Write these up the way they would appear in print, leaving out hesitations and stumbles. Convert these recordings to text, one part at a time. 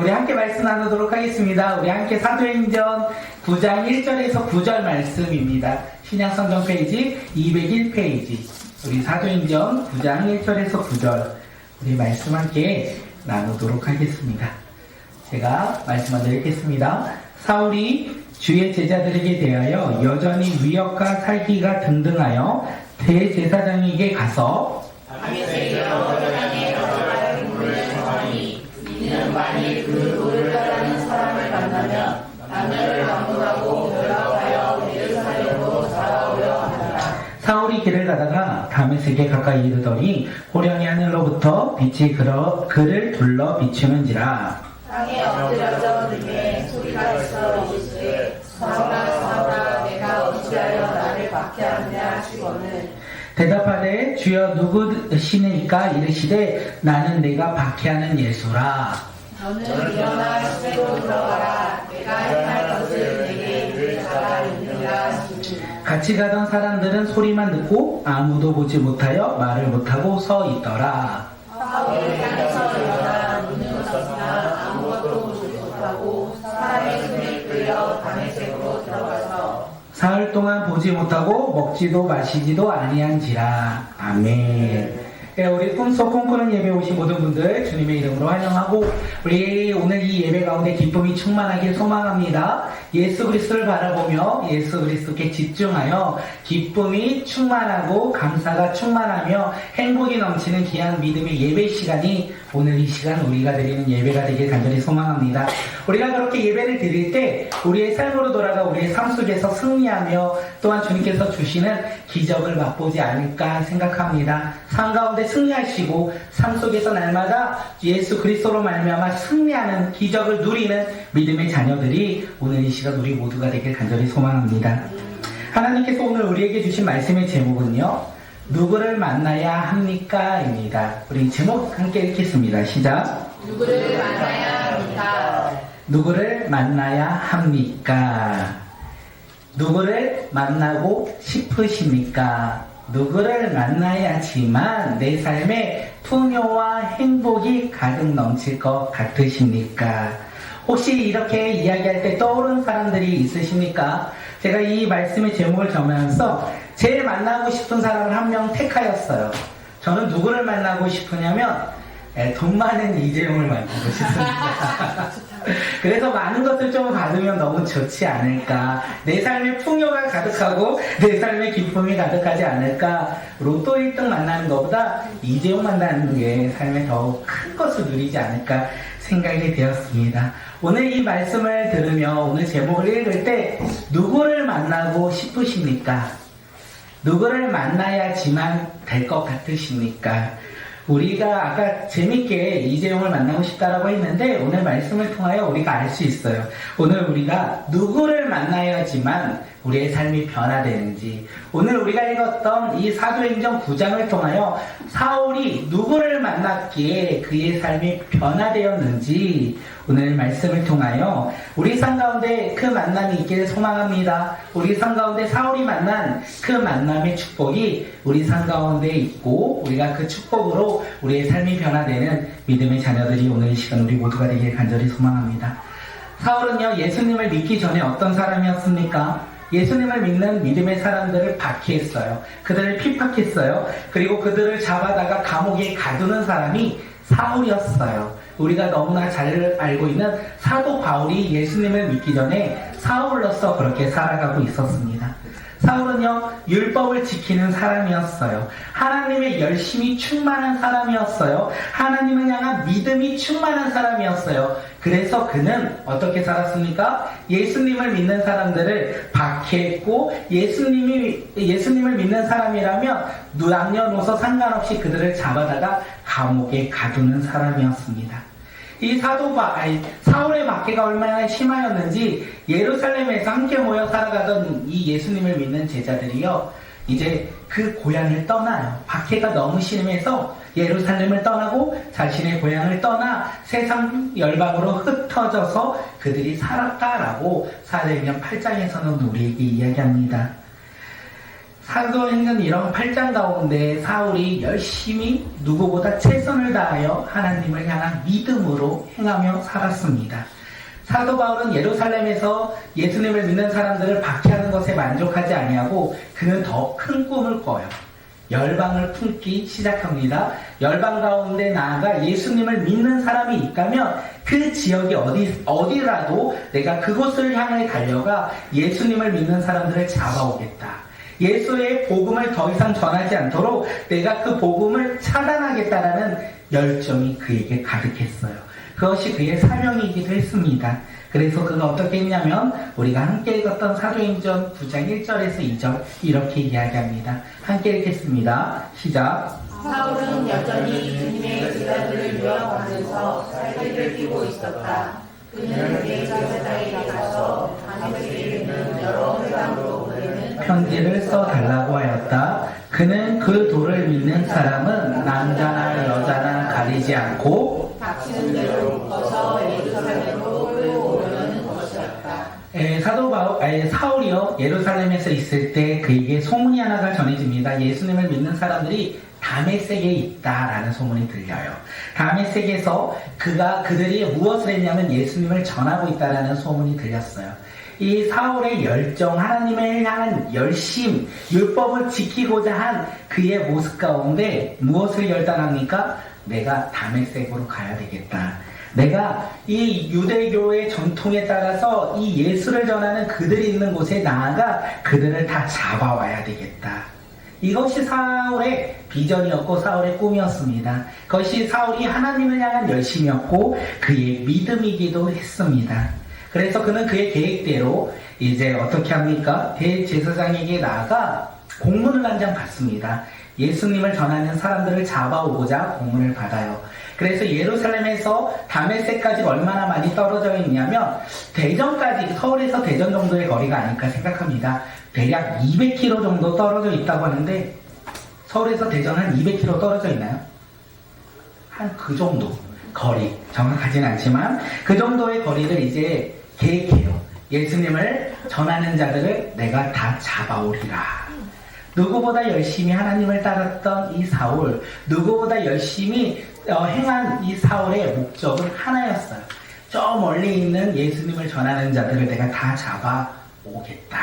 우리 함께 말씀 나누도록 하겠습니다. 우리 함께 사도행전 9장 1절에서 9절 말씀입니다. 신약성경 페이지 201페이지. 우리 사도행전 9장 1절에서 9절 우리 말씀 함께 나누도록 하겠습니다. 제가 말씀 먼저 읽겠습니다. 사울이 주의 제자들에게 대하여 여전히 위협과 살기가 등등하여 대제사장에게 가서 이는 만일 그 돌을 따르는 사람을 만나면 남녀를 방문하고 연락하여 예루살렘으로 돌아오려 하더라. 사울이 길을 가다가 다메섹에 가까이 이르더니 호련히 하늘로부터 빛이 그를 둘러 비추는지라. 땅에 엎드려져 등에 소리가 있어 이르시되 사울아 사울아 내가 어찌하여 나를 박해하느냐 하시거늘 대답하되 주여 누구시니까 이르시되 나는 내가 박해하는 예수라. 너는 일어나 시내로 들어가라. 내가 행할 것을 내게 이를 자가 있느니라 하시니 같이 가던 사람들은 소리만 듣고 아무도 보지 못하여 말을 못하고 서 있더라. 사울이 땅에서 일어나 눈을 떴으나 아무것도 보지 못하고 사람의 손에 끌려 다메섹으로 들어가서 사흘 동안 보지 못하고 먹지도 마시지도 아니한지라. 아멘. 네, 우리 꿈속 꿈꾸는 예배 오신 모든 분들 주님의 이름으로 환영하고 우리 오늘 이 예배 가운데 기쁨이 충만하길 소망합니다. 예수 그리스도를 바라보며 예수 그리스도께 집중하여 기쁨이 충만하고 감사가 충만하며 행복이 넘치는 귀한 믿음의 예배 시간이 오늘 이 시간 우리가 드리는 예배가 되길 간절히 소망합니다. 우리가 그렇게 예배를 드릴 때 우리의 삶으로 돌아가 우리의 삶 속에서 승리하며 또한 주님께서 주시는 기적을 맛보지 않을까 생각합니다. 삶 가운데 승리하시고 삶 속에서 날마다 예수 그리스도로 말미암아 승리하는 기적을 누리는 믿음의 자녀들이 오늘 이 시간 우리 모두가 되길 간절히 소망합니다. 하나님께서 오늘 우리에게 주신 말씀의 제목은요, 누구를 만나야 합니까? 입니다. 우리 제목 함께 읽겠습니다. 시작. 누구를 만나야 합니까? 누구를 만나야 합니까? 누구를 만나고 싶으십니까? 누구를 만나야지만 내 삶에 풍요와 행복이 가득 넘칠 것 같으십니까? 혹시 이렇게 이야기할 때 떠오르는 사람들이 있으십니까? 제가 이 말씀의 제목을 정하면서 제일 만나고 싶은 사람을 한 명 택하였어요. 저는 누구를 만나고 싶으냐면 돈 많은 이재용을 만나고 싶습니다. 그래서 많은 것을 좀 받으면 너무 좋지 않을까. 내 삶에 풍요가 가득하고 내 삶에 기쁨이 가득하지 않을까. 로또 1등 만나는 것보다 이재용 만나는 게 삶에 더 큰 것을 누리지 않을까 생각이 되었습니다. 오늘 이 말씀을 들으며 오늘 제목을 읽을 때 누구를 만나고 싶으십니까? 누구를 만나야지만 될 것 같으십니까? 우리가 아까 재밌게 이재용을 만나고 싶다라고 했는데 오늘 말씀을 통하여 우리가 알 수 있어요. 오늘 우리가 누구를 만나야지만 우리의 삶이 변화되는지, 오늘 우리가 읽었던 이 사도행전 9장을 통하여 사울이 누구를 만났기에 그의 삶이 변화되었는지 오늘 말씀을 통하여 우리 삶 가운데 그 만남이 있기를 소망합니다. 우리 삶 가운데 사울이 만난 그 만남의 축복이 우리 삶 가운데 있고 우리가 그 축복으로 우리의 삶이 변화되는 믿음의 자녀들이 오늘 이 시간 우리 모두가 되길 간절히 소망합니다. 사울은요, 예수님을 믿기 전에 어떤 사람이었습니까? 예수님을 믿는 믿음의 사람들을 박해했어요. 그들을 핍박했어요. 그리고 그들을 잡아다가 감옥에 가두는 사람이 사울이었어요. 우리가 너무나 잘 알고 있는 사도 바울이 예수님을 믿기 전에 사울로서 그렇게 살아가고 있었습니다. 사울은요, 율법을 지키는 사람이었어요. 하나님의 열심이 충만한 사람이었어요. 하나님을 향한 믿음이 충만한 사람이었어요. 그래서 그는 어떻게 살았습니까? 예수님을 믿는 사람들을 박해했고, 예수님을 믿는 사람이라면 남녀노소 상관없이 그들을 잡아다가 감옥에 가두는 사람이었습니다. 이 사울의 박해가 얼마나 심하였는지 예루살렘에서 함께 모여 살아가던 이 예수님을 믿는 제자들이요, 이제 그 고향을 떠나요. 박해가 너무 심해서 예루살렘을 떠나고 자신의 고향을 떠나 세상 열방으로 흩어져서 그들이 살았다라고 사도행전 8장에서는 우리에게 이야기합니다. 사도행전 1장 8장 가운데 사울이 열심히 누구보다 최선을 다하여 하나님을 향한 믿음으로 행하며 살았습니다. 사도 바울은 예루살렘에서 예수님을 믿는 사람들을 박해하는 것에 만족하지 아니하고 그는 더 큰 꿈을 꿔요. 열방을 품기 시작합니다. 열방 가운데 나아가 예수님을 믿는 사람이 있다면 그 지역이 어디라도 내가 그곳을 향해 달려가 예수님을 믿는 사람들을 잡아오겠다. 예수의 복음을 더 이상 전하지 않도록 내가 그 복음을 차단하겠다라는 열정이 그에게 가득했어요. 그것이 그의 사명이기도 했습니다. 그래서 그가 어떻게 했냐면 우리가 함께 읽었던 사도행전 9장 1절에서 2절 이렇게 이야기합니다. 함께 읽겠습니다. 시작. 사울은 여전히 주님의 제자들을 유혹하면서 살기를 끼고 있었다. 그는 대제사장에게 가서 다메섹에 있는 여러 회당으로 보내는 편지를 써달라고 하였다. 그는 그 도를 믿는 사람은 남자나 여자나 가리지 않고 닥치는 대로 묶어서 예루살렘으로 끌고 오려는 것이었다. 사울이요 예루살렘에서 있을 때 그에게 소문이 하나가 전해집니다. 예수님을 믿는 사람들이 다메섹에 있다라는 소문이 들려요. 다메섹에서 그들이 무엇을 했냐면 예수님을 전하고 있다라는 소문이 들렸어요. 이 사울의 열정, 하나님을 향한 열심, 율법을 지키고자 한 그의 모습 가운데 무엇을 결단합니까? 내가 다메섹으로 가야 되겠다. 내가 이 유대교의 전통에 따라서 이 예수를 전하는 그들이 있는 곳에 나아가 그들을 다 잡아와야 되겠다. 이것이 사울의 비전이었고 사울의 꿈이었습니다. 그것이 사울이 하나님을 향한 열심이었고 그의 믿음이기도 했습니다. 그래서 그는 그의 계획대로 이제 어떻게 합니까? 대제사장에게 나아가 공문을 한 장 받습니다. 예수님을 전하는 사람들을 잡아오고자 공문을 받아요. 그래서 예루살렘에서 다메섹까지 얼마나 많이 떨어져 있냐면 대전까지, 서울에서 대전 정도의 거리가 아닐까 생각합니다. 대략 200km 정도 떨어져 있다고 하는데 서울에서 대전 한 200km 떨어져 있나요? 한 그 정도 거리, 정확하진 않지만 그 정도의 거리를 이제 계획해요. 예수님을 전하는 자들을 내가 다 잡아오리라. 누구보다 열심히 하나님을 따랐던 이 사울, 누구보다 열심히 행한 이 사울의 목적은 하나였어요. 저 멀리 있는 예수님을 전하는 자들을 내가 다 잡아오겠다.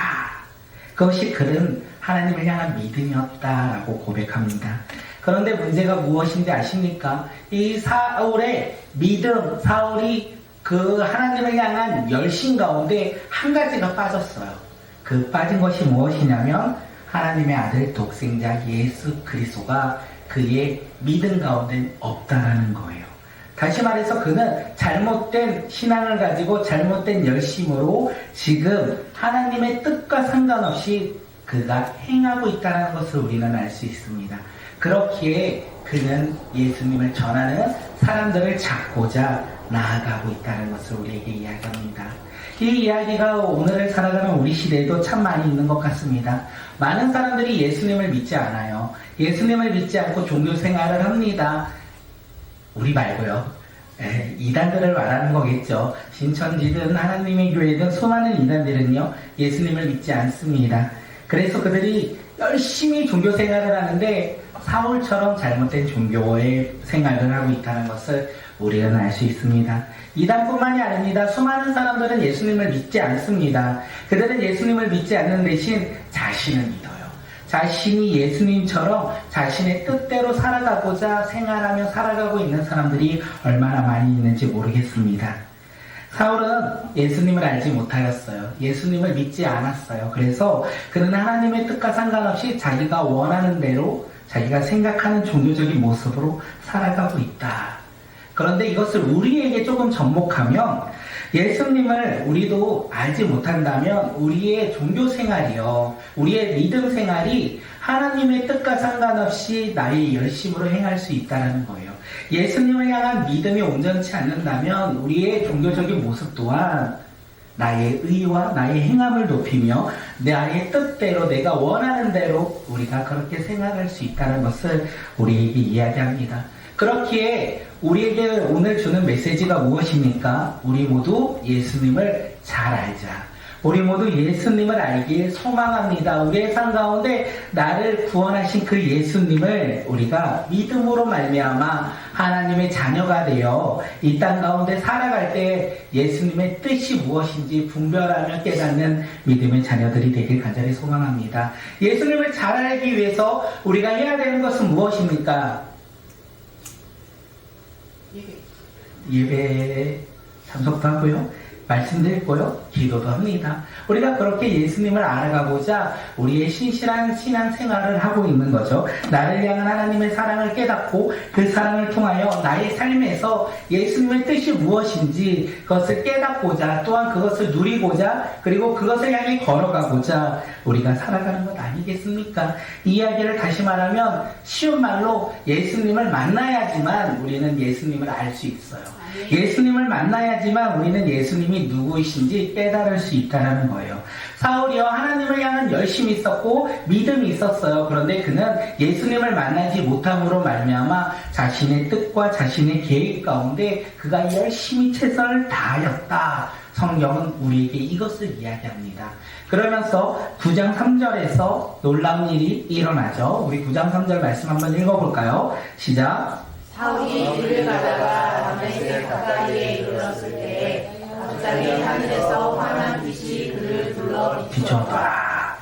그것이 그는 하나님을 향한 믿음이었다라고 고백합니다. 그런데 문제가 무엇인지 아십니까? 이 사울의 믿음, 사울이 그 하나님을 향한 열심 가운데 한 가지가 빠졌어요. 그 빠진 것이 무엇이냐면 하나님의 아들 독생자 예수 그리스도가 그의 믿음 가운데 없다라는 거예요. 다시 말해서 그는 잘못된 신앙을 가지고 잘못된 열심으로 지금 하나님의 뜻과 상관없이 그가 행하고 있다는 것을 우리는 알 수 있습니다. 그렇기에 그는 예수님을 전하는 사람들을 찾고자 나아가고 있다는 것을 우리에게 이야기합니다. 이 이야기가 오늘을 살아가는 우리 시대에도 참 많이 있는 것 같습니다. 많은 사람들이 예수님을 믿지 않아요. 예수님을 믿지 않고 종교 생활을 합니다. 우리 말고요. 이단들을 말하는 거겠죠. 신천지든 하나님의 교회든 수많은 이단들은요 예수님을 믿지 않습니다. 그래서 그들이 열심히 종교 생활을 하는데 사울처럼 잘못된 종교의 생활을 하고 있다는 것을 우리는 알 수 있습니다. 이단뿐만이 아닙니다. 수많은 사람들은 예수님을 믿지 않습니다. 그들은 예수님을 믿지 않는 대신 자신을 믿어요. 자신이 예수님처럼 자신의 뜻대로 살아가고자 생활하며 살아가고 있는 사람들이 얼마나 많이 있는지 모르겠습니다. 사울은 예수님을 알지 못하였어요. 예수님을 믿지 않았어요. 그래서 그는 하나님의 뜻과 상관없이 자기가 원하는 대로 자기가 생각하는 종교적인 모습으로 살아가고 있다. 그런데 이것을 우리에게 조금 접목하면 예수님을 우리도 알지 못한다면 우리의 종교 생활이요, 우리의 믿음 생활이 하나님의 뜻과 상관없이 나의 열심으로 행할 수 있다는 거예요. 예수님을 향한 믿음이 온전치 않는다면 우리의 종교적인 모습 또한 나의 의와 나의 행함을 높이며 나의 뜻대로 내가 원하는 대로 우리가 그렇게 생각할 수 있다는 것을 우리에게 이야기합니다. 그렇기에 우리에게 오늘 주는 메시지가 무엇입니까? 우리 모두 예수님을 잘 알자. 우리 모두 예수님을 알기에 소망합니다. 우리의 삶 가운데 나를 구원하신 그 예수님을 우리가 믿음으로 말미암아 하나님의 자녀가 되어 이 땅 가운데 살아갈 때 예수님의 뜻이 무엇인지 분별하며 깨닫는 믿음의 자녀들이 되길 간절히 소망합니다. 예수님을 잘 알기 위해서 우리가 해야 되는 것은 무엇입니까? 예배 참석도 하고요. 말씀도 읽고요. 기도도 합니다. 우리가 그렇게 예수님을 알아가고자 우리의 신실한 신앙 생활을 하고 있는 거죠. 나를 향한 하나님의 사랑을 깨닫고 그 사랑을 통하여 나의 삶에서 예수님의 뜻이 무엇인지 그것을 깨닫고자 또한 그것을 누리고자 그리고 그것을 향해 걸어가고자 우리가 살아가는 것 아니겠습니까? 이 이야기를 다시 말하면 쉬운 말로 예수님을 만나야지만 우리는 예수님을 알 수 있어요. 예수님을 만나야지만 우리는 예수님이 누구이신지 깨달을 수 있다는 거예요. 사울이요 하나님을 향한 열심이 있었고 믿음이 있었어요. 그런데 그는 예수님을 만나지 못함으로 말미암아 자신의 뜻과 자신의 계획 가운데 그가 열심히 최선을 다하였다. 성경은 우리에게 이것을 이야기합니다. 그러면서 9장 3절에서 놀라운 일이 일어나죠. 우리 9장 3절 말씀 한번 읽어볼까요? 시작. 사울이 길을 가다가 다메섹 가까이에 이르렀을 때에 갑자기 하늘에서 환한 빛이 그를 둘러 비춰더라.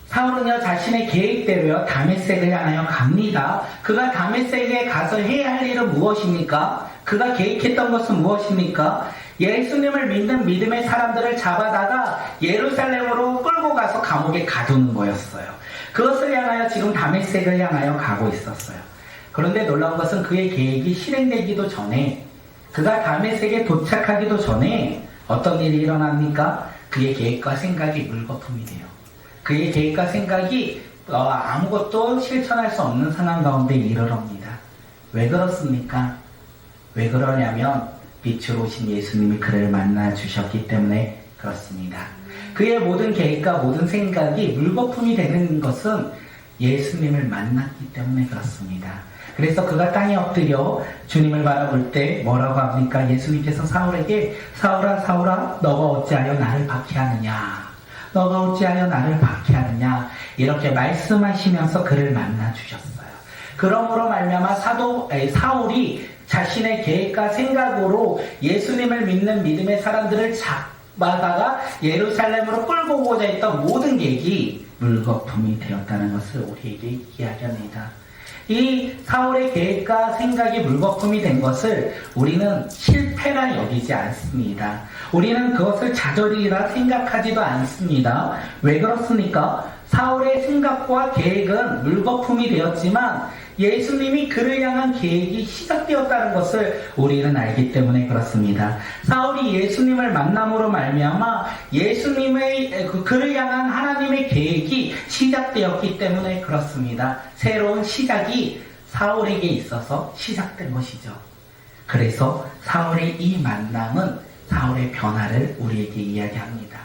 사울은요 자신의 계획대로요 다메섹을 향하여 갑니다. 그가 다메섹에 가서 해야 할 일은 무엇입니까? 그가 계획했던 것은 무엇입니까? 예수님을 믿는 믿음의 사람들을 잡아다가 예루살렘으로 끌고 가서 감옥에 가두는 거였어요. 그것을 향하여 지금 다메섹을 향하여 가고 있었어요. 그런데 놀라운 것은 그의 계획이 실행되기도 전에 그가 다메섹에 도착하기도 전에 어떤 일이 일어납니까? 그의 계획과 생각이 물거품이 돼요. 그의 계획과 생각이 아무것도 실천할 수 없는 상황 가운데 이르럽니다. 왜 그렇습니까? 왜 그러냐면 빛으로 오신 예수님이 그를 만나 주셨기 때문에 그렇습니다. 그의 모든 계획과 모든 생각이 물거품이 되는 것은 예수님을 만났기 때문에 그렇습니다. 그래서 그가 땅에 엎드려 주님을 바라볼 때 뭐라고 합니까? 예수님께서 사울에게 사울아 사울아 너가 어찌하여 나를 박해하느냐? 너가 어찌하여 나를 박해하느냐? 이렇게 말씀하시면서 그를 만나 주셨어요. 그러므로 말미암아 사울이 자신의 계획과 생각으로 예수님을 믿는 믿음의 사람들을 잡아다가 예루살렘으로 끌고 오고자 했던 모든 계획이 물거품이 되었다는 것을 우리에게 이야기합니다. 이 사울의 계획과 생각이 물거품이 된 것을 우리는 실패라 여기지 않습니다. 우리는 그것을 좌절이라 생각하지도 않습니다. 왜 그렇습니까? 사울의 생각과 계획은 물거품이 되었지만 예수님이 그를 향한 계획이 시작되었다는 것을 우리는 알기 때문에 그렇습니다. 사울이 예수님을 만남으로 말미암아 예수님의 그를 향한 하나님의 계획이 시작되었기 때문에 그렇습니다. 새로운 시작이 사울에게 있어서 시작된 것이죠. 그래서 사울의 이 만남은 사울의 변화를 우리에게 이야기합니다.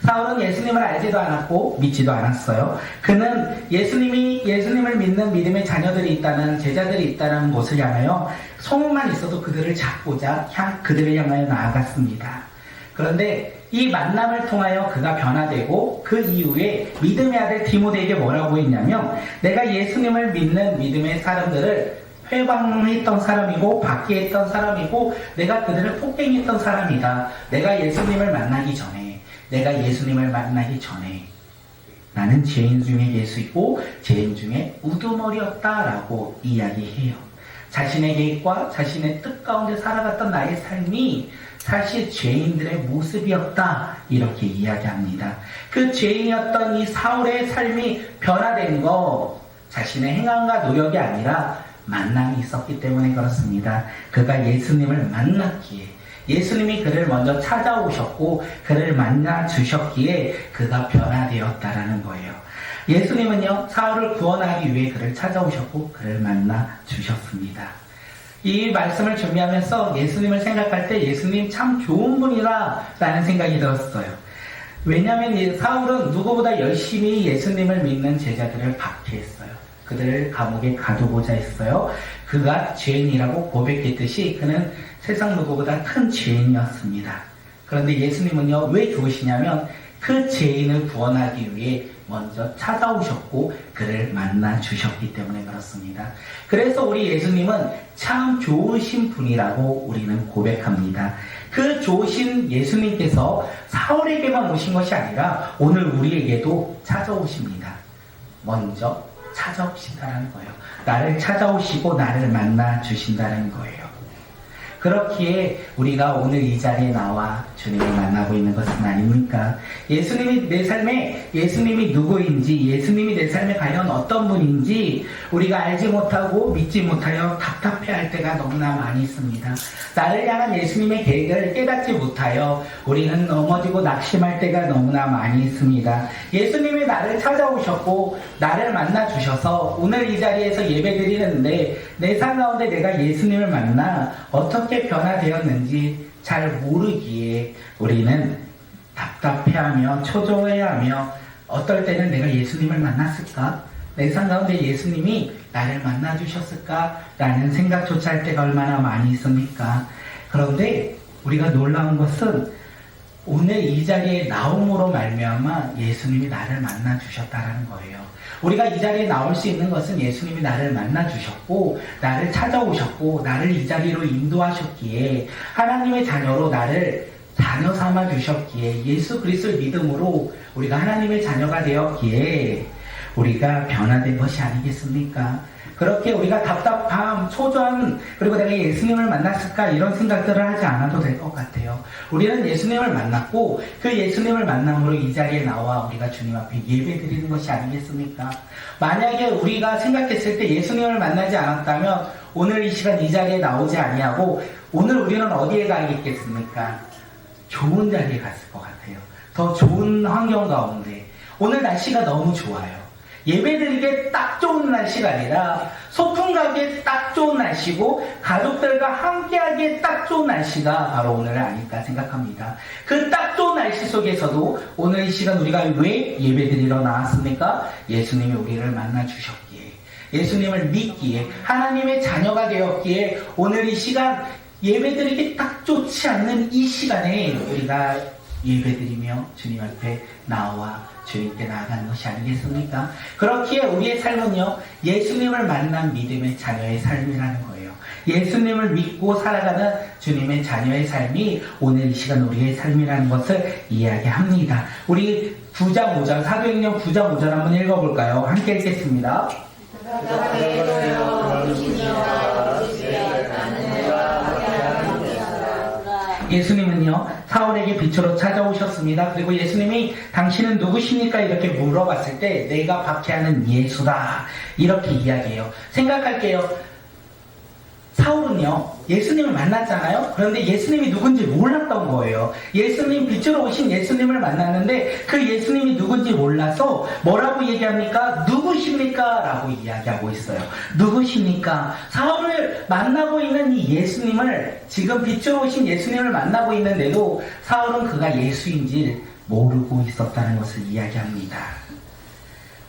사울은 예수님을 알지도 않았고 믿지도 않았어요. 그는 예수님을 믿는 믿음의 자녀들이 있다는 제자들이 있다는 곳을 향하여 소문만 있어도 그들을 잡고자 그들을 향하여 나아갔습니다. 그런데 이 만남을 통하여 그가 변화되고 그 이후에 믿음의 아들 디모데에게 뭐라고 했냐면 내가 예수님을 믿는 믿음의 사람들을 회방했던 사람이고 박해했던 사람이고 내가 그들을 폭행했던 사람이다. 내가 예수님을 만나기 전에 나는 죄인 중에 예수이고 죄인 중에 우두머리였다라고 이야기해요. 자신의 계획과 자신의 뜻 가운데 살아갔던 나의 삶이 사실 죄인들의 모습이었다 이렇게 이야기합니다. 그 죄인이었던 이 사울의 삶이 변화된 거 자신의 행함과 노력이 아니라 만남이 있었기 때문에 그렇습니다. 그가 예수님을 만났기에 예수님이 그를 먼저 찾아오셨고 그를 만나 주셨기에 그가 변화되었다라는 거예요. 예수님은요 사울을 구원하기 위해 그를 찾아오셨고 그를 만나 주셨습니다. 이 말씀을 준비하면서 예수님을 생각할 때 예수님 참 좋은 분이라 라는 생각이 들었어요. 왜냐하면 사울은 누구보다 열심히 예수님을 믿는 제자들을 박해했어요. 그들을 감옥에 가두고자 했어요. 그가 죄인이라고 고백했듯이 그는 세상 누구보다 큰 죄인이었습니다. 그런데 예수님은요, 왜 좋으시냐면 그 죄인을 구원하기 위해 먼저 찾아오셨고 그를 만나 주셨기 때문에 그렇습니다. 그래서 우리 예수님은 참 좋으신 분이라고 우리는 고백합니다. 그 좋으신 예수님께서 사울에게만 오신 것이 아니라 오늘 우리에게도 찾아오십니다. 먼저 찾아오신다는 거예요. 나를 찾아오시고 나를 만나 주신다는 거예요. 그렇기에 우리가 오늘 이 자리에 나와 주님을 만나고 있는 것은 아닙니까? 예수님이 내 삶에 예수님이 누구인지, 예수님이 내 삶에 과연 어떤 분인지 우리가 알지 못하고 믿지 못하여 답답해할 때가 너무나 많이 있습니다. 나를 향한 예수님의 계획을 깨닫지 못하여 우리는 넘어지고 낙심할 때가 너무나 많이 있습니다. 예수님이 나를 찾아오셨고 나를 만나 주셔서 오늘 이 자리에서 예배드리는데 내 삶 가운데 내가 예수님을 만나 어떻게 변화되었는지 잘 모르기에 우리는 답답해하며 초조해하며 어떨 때는 내가 예수님을 만났을까? 내 삶 가운데 예수님이 나를 만나 주셨을까? 라는 생각조차 할 때가 얼마나 많이 있습니까? 그런데 우리가 놀라운 것은 오늘 이 자리에 나옴으로 말미암아 예수님이 나를 만나 주셨다는 거예요. 우리가 이 자리에 나올 수 있는 것은 예수님이 나를 만나 주셨고 나를 찾아오셨고 나를 이 자리로 인도하셨기에 하나님의 자녀로 나를 자녀 삼아 주셨기에 예수 그리스도의 믿음으로 우리가 하나님의 자녀가 되었기에 우리가 변화된 것이 아니겠습니까? 그렇게 우리가 답답함, 초조함, 그리고 내가 예수님을 만났을까 이런 생각들을 하지 않아도 될 것 같아요. 우리는 예수님을 만났고 그 예수님을 만남으로 이 자리에 나와 우리가 주님 앞에 예배드리는 것이 아니겠습니까? 만약에 우리가 생각했을 때 예수님을 만나지 않았다면 오늘 이 시간 이 자리에 나오지 아니하고 오늘 우리는 어디에 가겠습니까? 좋은 자리에 갔을 것 같아요. 더 좋은 환경 가운데. 오늘 날씨가 너무 좋아요. 예배드리기에 딱 좋은 날씨가 아니라 소풍 가기에 딱 좋은 날씨고 가족들과 함께하기에 딱 좋은 날씨가 바로 오늘 아닐까 생각합니다. 그 딱 좋은 날씨 속에서도 오늘 이 시간 우리가 왜 예배드리러 나왔습니까? 예수님이 우리를 만나 주셨기에, 예수님을 믿기에, 하나님의 자녀가 되었기에 오늘 이 시간 예배드리기 딱 좋지 않는 이 시간에 우리가 예배드리며 주님 앞에 나와 주님께 나아가는 것이 아니겠습니까? 그렇기에 우리의 삶은요, 예수님을 만난 믿음의 자녀의 삶이라는 거예요. 예수님을 믿고 살아가는 주님의 자녀의 삶이 오늘 이 시간 우리의 삶이라는 것을 이야기합니다. 우리 9장 5절, 사도행전 9장 5절 한번 읽어볼까요? 함께 읽겠습니다. 예수님은요, 사울에게 빛으로 찾아오셨습니다. 그리고 예수님이 당신은 누구십니까? 이렇게 물어봤을 때 내가 박해하는 예수다. 이렇게 이야기해요. 생각할게요. 사울은요, 예수님을 만났잖아요? 그런데 예수님이 누군지 몰랐던 거예요. 예수님, 빛으로 오신 예수님을 만났는데 그 예수님이 누군지 몰라서 뭐라고 얘기합니까? 누구십니까? 라고 이야기하고 있어요. 누구십니까? 사울을 만나고 있는 이 예수님을, 지금 빛으로 오신 예수님을 만나고 있는데도 사울은 그가 예수인지 모르고 있었다는 것을 이야기합니다.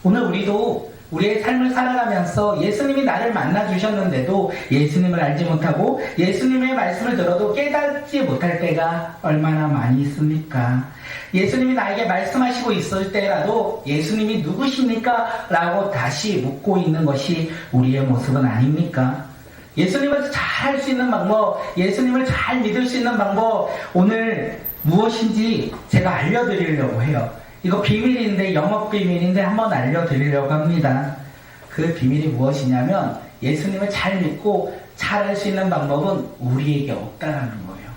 오늘 우리도 우리의 삶을 살아가면서 예수님이 나를 만나 주셨는데도 예수님을 알지 못하고 예수님의 말씀을 들어도 깨닫지 못할 때가 얼마나 많이 있습니까? 예수님이 나에게 말씀하시고 있을 때라도 예수님이 누구십니까? 라고 다시 묻고 있는 것이 우리의 모습은 아닙니까? 예수님을 잘 할 수 있는 방법, 예수님을 잘 믿을 수 있는 방법, 오늘 무엇인지 제가 알려드리려고 해요. 이거 비밀인데, 영업 비밀인데 한번 알려드리려고 합니다. 그 비밀이 무엇이냐면 예수님을 잘 믿고 잘 할 수 있는 방법은 우리에게 없다라는 거예요.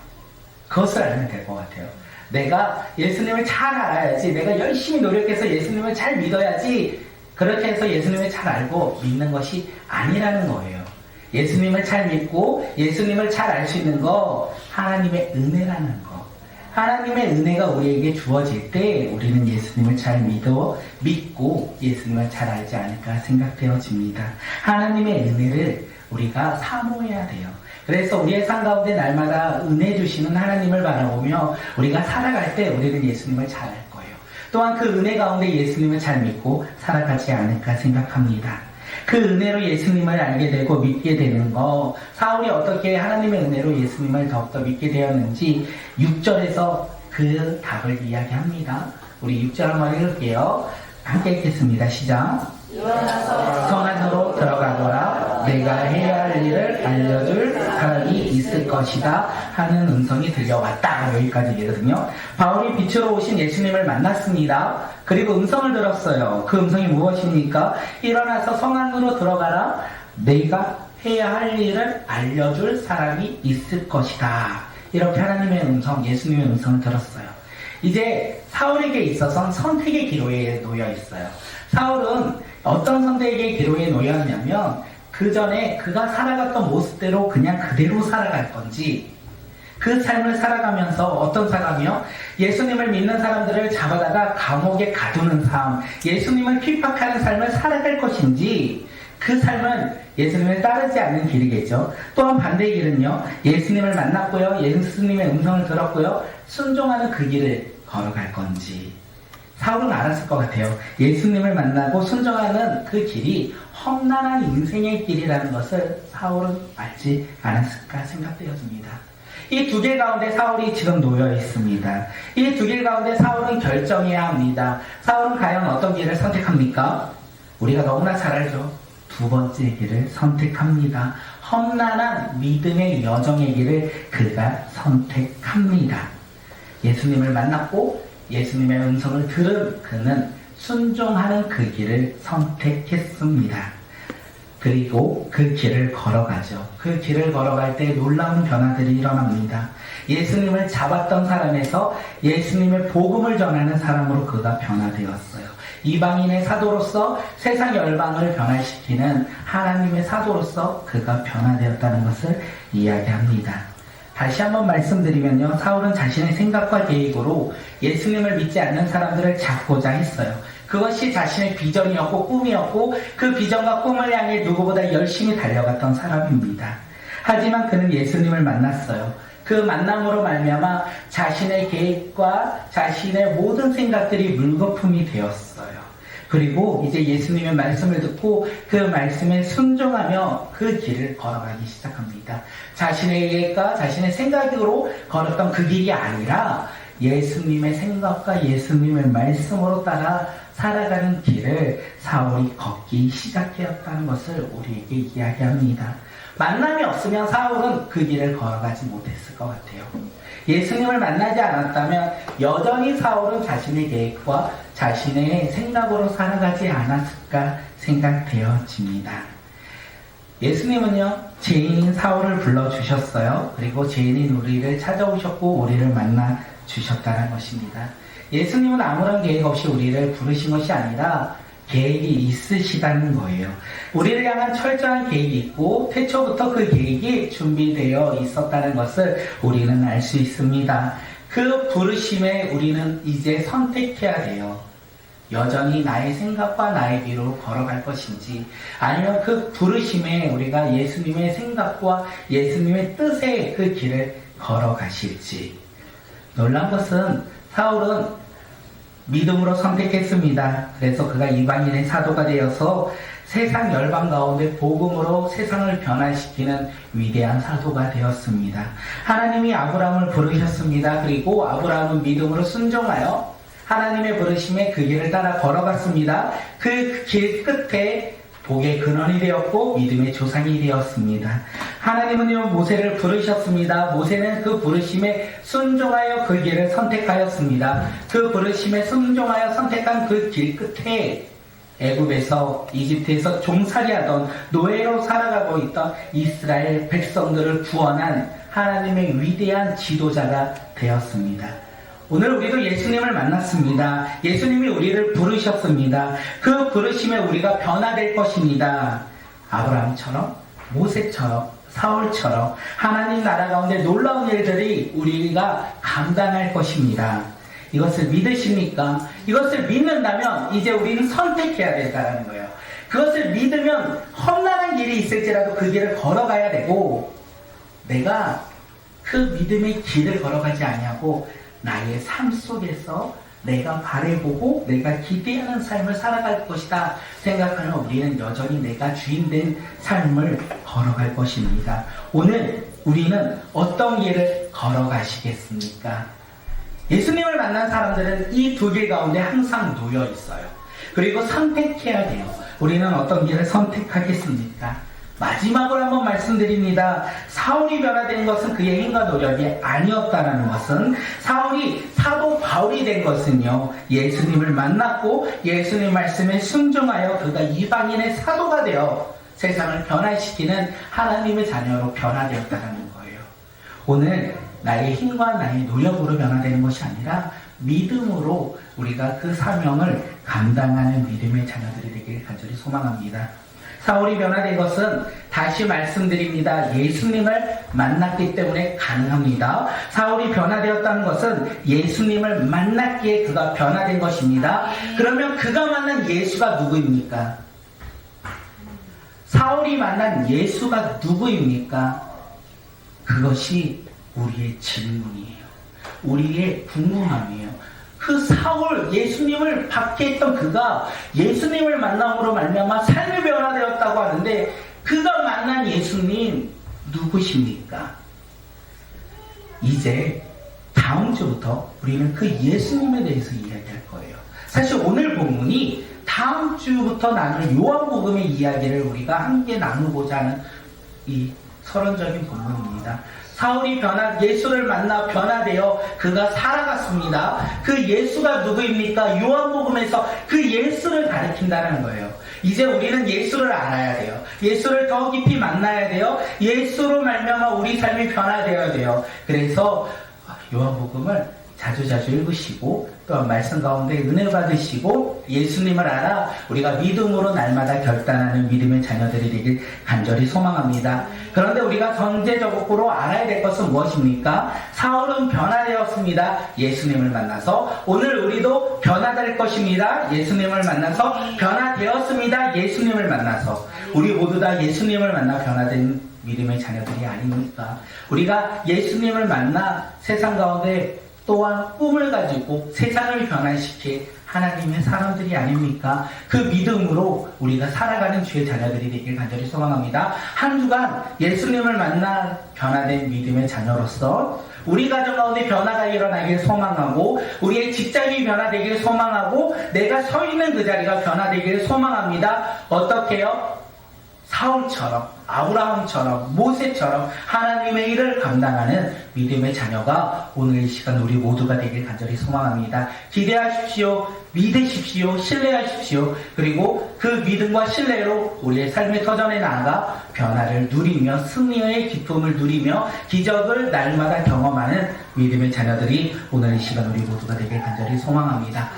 그것을 알면 될 것 같아요. 내가 예수님을 잘 알아야지, 내가 열심히 노력해서 예수님을 잘 믿어야지, 그렇게 해서 예수님을 잘 알고 믿는 것이 아니라는 거예요. 예수님을 잘 믿고 예수님을 잘 알 수 있는 거 하나님의 은혜라는 거. 하나님의 은혜가 우리에게 주어질 때 우리는 예수님을 잘 믿고 예수님을 잘 알지 않을까 생각되어집니다. 하나님의 은혜를 우리가 사모해야 돼요. 그래서 우리의 삶 가운데 날마다 은혜 주시는 하나님을 바라보며 우리가 살아갈 때 우리는 예수님을 잘 알 거예요. 또한 그 은혜 가운데 예수님을 잘 믿고 살아가지 않을까 생각합니다. 그 은혜로 예수님을 알게 되고 믿게 되는 거, 사울이 어떻게 하나님의 은혜로 예수님을 더욱더 믿게 되었는지 6절에서 그 답을 이야기합니다. 우리 6절 한번 읽을게요. 함께 읽겠습니다. 시작. 일어나서 성 안으로 들어가거라. 내가 해야 할 일을 알려줄 사람이 있을 것이다 하는 음성이 들려왔다. 여기까지 얘기거든요. 바울이 빛으로 오신 예수님을 만났습니다. 그리고 음성을 들었어요. 그 음성이 무엇입니까? 일어나서 성 안으로 들어가라. 내가 해야 할 일을 알려줄 사람이 있을 것이다. 이렇게 하나님의 음성, 예수님의 음성을 들었어요. 이제 사울에게 있어서는 선택의 기로에 놓여 있어요. 사울은 어떤 선택의 기로에 놓였냐면 그 전에 그가 살아갔던 모습대로 그냥 그대로 살아갈 건지, 그 삶을 살아가면서 어떤 사람이요? 예수님을 믿는 사람들을 잡아다가 감옥에 가두는 삶, 예수님을 핍박하는 삶을 살아갈 것인지, 그 삶은 예수님을 따르지 않는 길이겠죠. 또한 반대의 길은요, 예수님을 만났고요, 예수님의 음성을 들었고요, 순종하는 그 길을 걸어갈 건지. 사울은 알았을 것 같아요. 예수님을 만나고 순종하는 그 길이 험난한 인생의 길이라는 것을 사울은 알지 않았을까 생각되어집니다. 이 두 길 가운데 사울이 지금 놓여 있습니다. 이 두 길 가운데 사울은 결정해야 합니다. 사울은 과연 어떤 길을 선택합니까? 우리가 너무나 잘 알죠. 두 번째 길을 선택합니다. 험난한 믿음의 여정의 길을 그가 선택합니다. 예수님을 만났고 예수님의 음성을 들은 그는 순종하는 그 길을 선택했습니다. 그리고 그 길을 걸어가죠. 그 길을 걸어갈 때 놀라운 변화들이 일어납니다. 예수님을 잡았던 사람에서 예수님의 복음을 전하는 사람으로 그가 변화되었어요. 이방인의 사도로서 세상 열방을 변화시키는 하나님의 사도로서 그가 변화되었다는 것을 이야기합니다. 다시 한번 말씀드리면요, 사울은 자신의 생각과 계획으로 예수님을 믿지 않는 사람들을 잡고자 했어요. 그것이 자신의 비전이었고 꿈이었고 그 비전과 꿈을 향해 누구보다 열심히 달려갔던 사람입니다. 하지만 그는 예수님을 만났어요. 그 만남으로 말미암아 자신의 계획과 자신의 모든 생각들이 물거품이 되었어요. 그리고 이제 예수님의 말씀을 듣고 그 말씀에 순종하며 그 길을 걸어가기 시작합니다. 자신의 계획과 자신의 생각으로 걸었던 그 길이 아니라 예수님의 생각과 예수님의 말씀으로 따라 살아가는 길을 사울이 걷기 시작하였다는 것을 우리에게 이야기합니다. 만남이 없으면 사울은 그 길을 걸어가지 못했을 것 같아요. 예수님을 만나지 않았다면 여전히 사울은 자신의 계획과 자신의 생각으로 살아가지 않았을까 생각되어집니다. 예수님은요, 죄인인 사울을 불러주셨어요. 그리고 죄인인 우리를 찾아오셨고 우리를 만나 주셨다는 것입니다. 예수님은 아무런 계획 없이 우리를 부르신 것이 아니라 계획이 있으시다는 거예요. 우리를 향한 철저한 계획이 있고 태초부터 그 계획이 준비되어 있었다는 것을 우리는 알 수 있습니다. 그 부르심에 우리는 이제 선택해야 돼요. 여전히 나의 생각과 나의 길로 걸어갈 것인지, 아니면 그 부르심에 우리가 예수님의 생각과 예수님의 뜻의 그 길을 걸어가실지. 놀란 것은 사울은 믿음으로 선택했습니다. 그래서 그가 이방인의 사도가 되어서 세상 열방 가운데 복음으로 세상을 변화시키는 위대한 사도가 되었습니다. 하나님이 아브라함을 부르셨습니다. 그리고 아브라함은 믿음으로 순종하여 하나님의 부르심에 그 길을 따라 걸어갔습니다. 그 길 끝에 복의 근원이 되었고 믿음의 조상이 되었습니다. 하나님은요, 모세를 부르셨습니다. 모세는 그 부르심에 순종하여 그 길을 선택하였습니다. 그 부르심에 순종하여 선택한 그 길 끝에 애굽에서, 이집트에서 종살이하던 노예로 살아가고 있던 이스라엘 백성들을 구원한 하나님의 위대한 지도자가 되었습니다. 오늘 우리도 예수님을 만났습니다. 예수님이 우리를 부르셨습니다. 그 부르심에 우리가 변화될 것입니다. 아브라함처럼, 모세처럼, 사울처럼 하나님 나라 가운데 놀라운 일들이 우리가 감당할 것입니다. 이것을 믿으십니까? 이것을 믿는다면 이제 우리는 선택해야 된다는 거예요. 그것을 믿으면 험난한 길이 있을지라도 그 길을 걸어가야 되고, 내가 그 믿음의 길을 걸어가지 아니하고 나의 삶 속에서 내가 바라보고 내가 기대하는 삶을 살아갈 것이다 생각하면 우리는 여전히 내가 주인된 삶을 걸어갈 것입니다. 오늘 우리는 어떤 길을 걸어가시겠습니까? 예수님을 만난 사람들은 이 두 길 가운데 항상 놓여 있어요. 그리고 선택해야 돼요. 우리는 어떤 길을 선택하겠습니까? 마지막으로 한번 말씀드립니다. 사울이 변화된 것은 그의 힘과 노력이 아니었다는 것은, 사울이 사도 바울이 된 것은요, 예수님을 만났고 예수님 말씀에 순종하여 그가 이방인의 사도가 되어 세상을 변화시키는 하나님의 자녀로 변화되었다는 거예요. 오늘 나의 힘과 나의 노력으로 변화되는 것이 아니라 믿음으로 우리가 그 사명을 감당하는 믿음의 자녀들이 되길 간절히 소망합니다. 사울이 변화된 것은 다시 말씀드립니다. 예수님을 만났기 때문에 가능합니다. 사울이 변화되었다는 것은 예수님을 만났기에 그가 변화된 것입니다. 그러면 그가 만난 예수가 누구입니까? 사울이 만난 예수가 누구입니까? 그것이 우리의 질문이에요. 우리의 궁금함이에요. 그 사울, 예수님을 받게 했던 그가 예수님을 만남으로 말미암아 삶이 변화되었다고 하는데, 그가 만난 예수님 누구십니까? 이제 다음 주부터 우리는 그 예수님에 대해서 이야기할 거예요. 사실 오늘 본문이 다음 주부터 나눌 요한복음의 이야기를 우리가 함께 나누고자 하는 이 서론적인 본문입니다. 사울이 예수를 만나 변화되어 그가 살아갔습니다. 그 예수가 누구입니까? 요한복음에서 그 예수를 가리킨다는 거예요. 이제 우리는 예수를 알아야 돼요. 예수를 더 깊이 만나야 돼요. 예수로 말미암아 우리 삶이 변화되어야 돼요. 그래서 요한복음을 자주자주 읽으시고, 또한 말씀 가운데 은혜 받으시고, 예수님을 알아 우리가 믿음으로 날마다 결단하는 믿음의 자녀들이 되길 간절히 소망합니다. 그런데 우리가 전제적으로 알아야 될 것은 무엇입니까? 사울은 변화되었습니다. 예수님을 만나서. 오늘 우리도 변화될 것입니다. 예수님을 만나서. 변화되었습니다. 예수님을 만나서. 우리 모두 다 예수님을 만나 변화된 믿음의 자녀들이 아닙니까? 우리가 예수님을 만나 세상 가운데 또한 꿈을 가지고 세상을 변화시킬 하나님의 사람들이 아닙니까? 그 믿음으로 우리가 살아가는 주의 자녀들이 되길 간절히 소망합니다. 한 주간 예수님을 만나 변화된 믿음의 자녀로서 우리 가정 가운데 변화가 일어나길 소망하고, 우리의 직장이 변화되길 소망하고, 내가 서 있는 그 자리가 변화되길 소망합니다. 어떻게요? 사울처럼, 아브라함처럼, 모세처럼 하나님의 일을 감당하는 믿음의 자녀가 오늘 이 시간 우리 모두가 되길 간절히 소망합니다. 기대하십시오. 믿으십시오. 신뢰하십시오. 그리고 그 믿음과 신뢰로 우리의 삶의 터전에 나아가 변화를 누리며 승리의 기쁨을 누리며 기적을 날마다 경험하는 믿음의 자녀들이 오늘 이 시간 우리 모두가 되길 간절히 소망합니다.